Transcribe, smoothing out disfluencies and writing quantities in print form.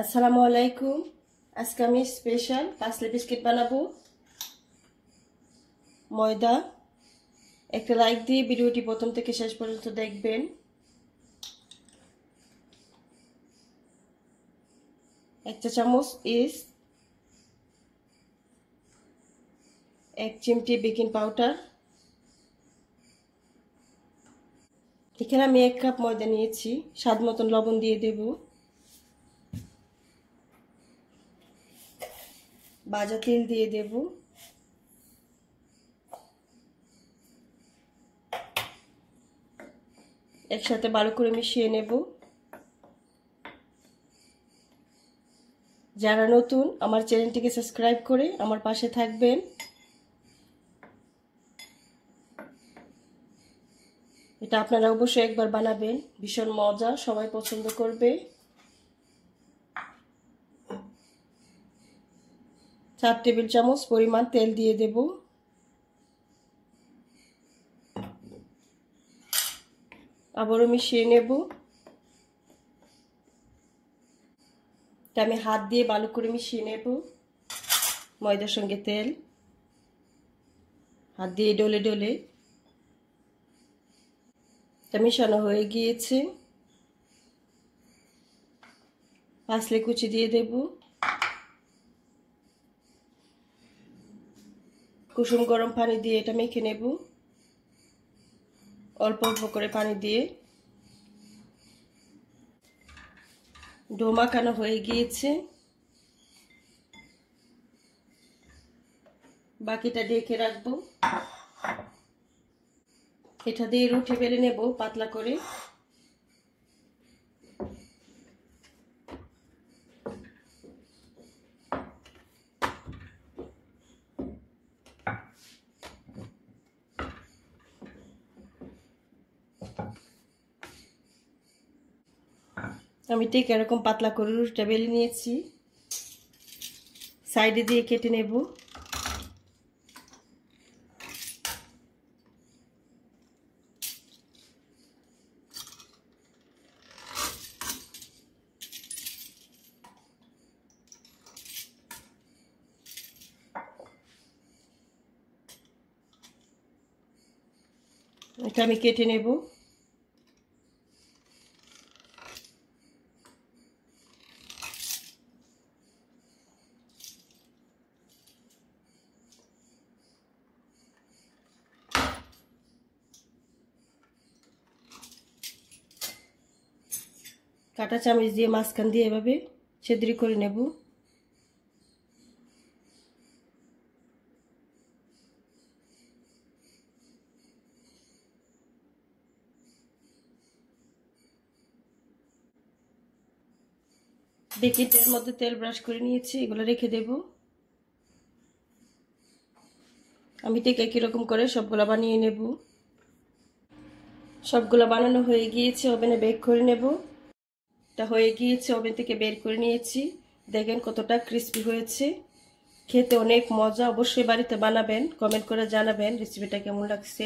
আসসালামু আলাইকুম। আজকে আমি স্পেশাল পাসলি বিস্কিট বানাবো। ময়দা। একটা লাইক দিয়ে ভিডিওটি প্রথম থেকে শেষ পর্যন্ত দেখবেন। এক চা চামচ ইস্ট, 1 চিমটি বেকিং পাউডার। এখানে আমি 1 কাপ ময়দা নিয়েছি। স্বাদ মতন লবণ দিয়ে দেব। ভাজা তেল দিয়ে দেব। একসাথে ভালো করে মিশিয়ে নেব। যারা নতুন আমার চ্যানেলটিকে সাবস্ক্রাইব করে আমার পাশে থাকবেন। এটা আপনারা অবশ্যই একবার বানাবেন, ভীষণ মজা, সবাই পছন্দ করবে। 4 টেবিল চামচ পরিমাণ তেল দিয়ে দেব। আবারও মিশিয়ে নেব। আমি হাত দিয়ে ভালো করে মিশিয়ে নেব। ময়দার সঙ্গে তেল হাত দিয়ে ডলে ডলে মিশানো হয়ে গিয়েছে। পাসলি কুচি দিয়ে দেব। কুসুম গরম পানি দিয়ে এটা মেখে নেব। অল্প অল্প করে পানি দিয়ে ডো মাখানো হয়ে গিয়েছে। বাকিটা ঢেকে রাখবো। এটা দিয়ে রুটি বেলে নেব পাতলা করে। আমি ঠিক এরকম পাতলা করে রুটিটা বেলে নিয়েছি। সাইডে দিয়ে কেটে নেব। এটা আমি কেটে নেব। কাঁটা চামচ দিয়ে মাঝখান দিয়ে এভাবে ছিদ্র করে নেব। বিস্কিটের মধ্যে তেল ব্রাশ করে নিয়েছি, এগুলো রেখে দেব। আমি ঠিক একই রকম করে সবগুলো বানিয়ে নেব। সবগুলো বানানো হয়ে গিয়েছে, ওভেনে বেক করে নেব। এটা হয়ে গিয়েছে, ওভেন থেকে বের করে নিয়েছি। দেখেন কতটা ক্রিস্পি হয়েছে, খেতে অনেক মজা। অবশ্যই বাড়িতে বানাবেন, কমেন্ট করে জানাবেন রেসিপিটা কেমন লাগছে।